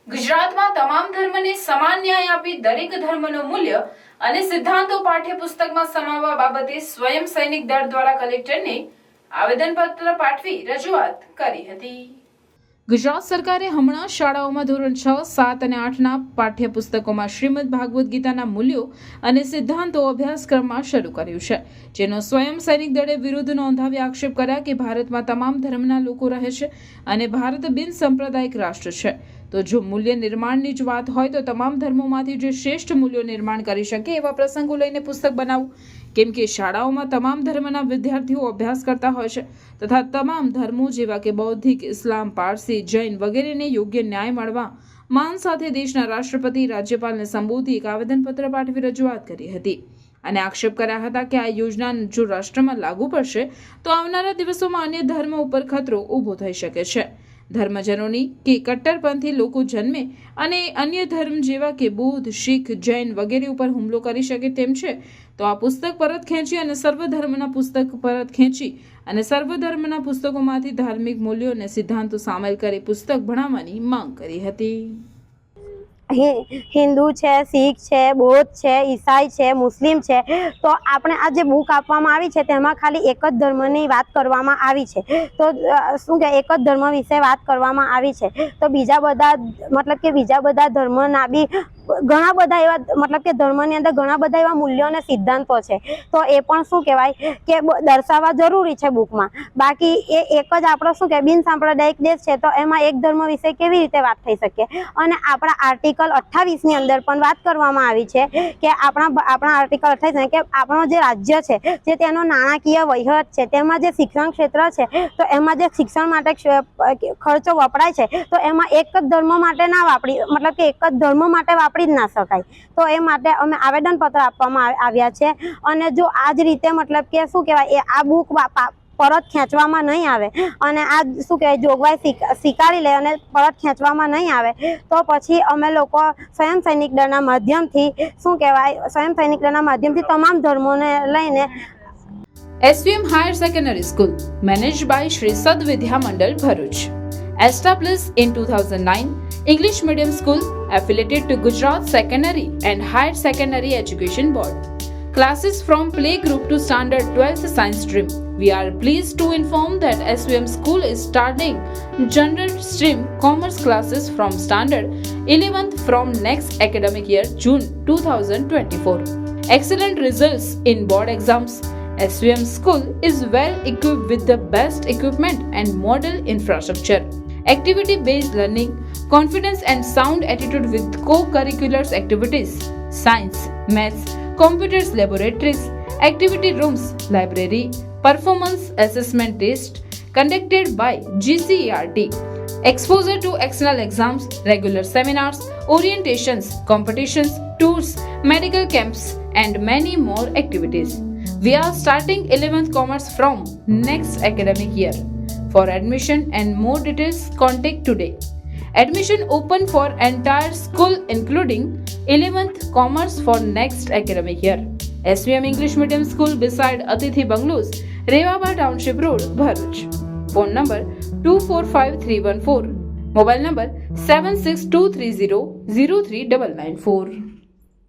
ગુજરાતમાં તમામ ધર્મને સમાન ન્યાય આપી દરેક ધર્મનું મૂલ્ય અને સિદ્ધાંતો પાઠ્યપુસ્તકમાં સમાવવા બાબતે સ્વયં સૈનિક દળ દ્વારા કલેક્ટરને આવેદનપત્ર પાઠવી રજૂઆત કરી હતી। ગુજરાત સરકારે હમણાં શાળાઓમાં ધોરણ 6, 7 અને 8ના પાઠ્યપુસ્તકોમાં શ્રીમદ ભાગવત ગીતાના મૂલ્યો અને સિદ્ધાંતો અભ્યાસક્રમમાં શરૂ કર્યું છે, જેનો સ્વયં સૈનિક દળે વિરોધ નોંધાવી આક્ષેપ કર્યા કે ભારતમાં તમામ ધર્મના લોકો રહે છે અને ભારત બિન સાંપ્રદાયિક રાષ્ટ્ર છે। તો જો મૂલ્ય નિર્માણની જ વાત હોય તો તમામ ધર્મોમાંથી જે શ્રેષ્ઠ મૂલ્યો નિર્માણ કરી શકે એવા પ્રસંગો લઈને પુસ્તક બનાવવું, કેમ કે શાળાઓમાં તમામ ધર્મના વિદ્યાર્થીઓ અભ્યાસ કરતા હોય છે તથા તમામ ધર્મો જેવા કે બૌદ્ધિક, ઇસ્લામ, પારસી, જૈન વગેરેને યોગ્ય ન્યાય મળવા માંગ સાથે દેશના રાષ્ટ્રપતિ, રાજ્યપાલને સંબોધી એક આવેદનપત્ર પાઠવી રજૂઆત કરી હતી અને આક્ષેપ કર્યા હતા કે આ યોજના જો રાષ્ટ્રમાં લાગુ પડશે તો આવનારા દિવસોમાં અન્ય ધર્મ ઉપર ખતરો ઊભો થઈ શકે છે। ધર્મજનોની કે કટ્ટરપંથી લોકો જન્મે અને અન્ય ધર્મ જેવા કે બૌદ્ધ, શીખ, જૈન વગેરે ઉપર હુમલો કરી શકે તેમ છે, તો આ પુસ્તક પરત ખેંચી અને સર્વધર્મના પુસ્તક પરત ખેંચી અને સર્વધર્મના પુસ્તકોમાંથી ધાર્મિક મૂલ્યો અને સિદ્ધાંતો સામેલ કરી પુસ્તક ભણાવવાની માંગ કરી હતી। હિન્દુ છે, શીખ છે, બૌદ્ધ છે, ઈસાઈ છે, મુસ્લિમ છે, તો આપણે આ જે બુક આપવામાં આવી છે તેમાં ખાલી એક જ ધર્મની વાત કરવામાં આવી છે। તો શું કે એક જ ધર્મ વિશે વાત કરવામાં આવી છે, તો બીજા બધા ધર્મના બી ઘણા બધા એવા મતલબ કે ધર્મની અંદર ઘણા બધા એવા મૂલ્યો અને સિદ્ધાંતો છે, તો એ પણ શું કહેવાય કે દર્શાવવા જરૂરી છે બુકમાં। બાકી એ એક જ આપણો શું કે બિન સાંપ્રદાયિક દેશ છે, તો એમાં એક ધર્મ વિશે કેવી રીતે વાત થઈ શકે। અને આપણા આર્ટિકલ 28 ની અંદર પણ વાત કરવામાં આવી છે કે આપણા આર્ટિકલ 28 કે આપણો જે રાજ્ય છે, જે તેનો નાણાકીય વહીવટ છે, તેમાં જે શિક્ષણ ક્ષેત્ર છે, તો એમાં જે શિક્ષણ માટે ખર્ચો વપરાય છે, તો એમાં એક જ ધર્મ માટે ના વાપરી મતલબ કે એક જ ધર્મ માટે વાપરી જ ના શકાય। તો એ માટે અમે આવેદનપત્ર આપવામાં આવ્યા છે અને જો આ જ રીતે મતલબ કે શું કહેવાય આ બુક પરત ખેંચવામાં નહીં આવે અને આ શું કહેવાય જોગવાઈ સ્વીકારી લે અને પરત ખેંચવામાં નહીં આવે તો પછી અમે લોકો સ્વયં સૈનિક દળના માધ્યમથી તમામ ધર્મોને લઈને SVM Higher Secondary School, managed by Shri Sad Vidya Mandal, Bharuch, established in 2009, English medium school affiliated to Gujarat Secondary and Higher Secondary Education Board. Classes from playgroup to standard 12th science stream. We are pleased to inform that SVM school is starting general stream commerce classes from standard 11th from next academic year, June 2024. Excellent results in board exams. SVM school is well equipped with the best equipment and model infrastructure. Activity-based learning, confidence and sound attitude with co-curricular activities, science, maths, computers laboratories, activity rooms, library, performance assessment test conducted by GCERT, exposure to external exams, regular seminars, orientations, competitions, tours, medical camps and many more activities. We are starting 11th Commerce from next academic year. For admission and more details, contact today. Admission open for entire school including 11th Commerce for next academic year. SVM English Medium School beside Atithi Bungalows, Rewaba Township Road, Bharuch. Phone number 245314. Mobile number 76230 03994.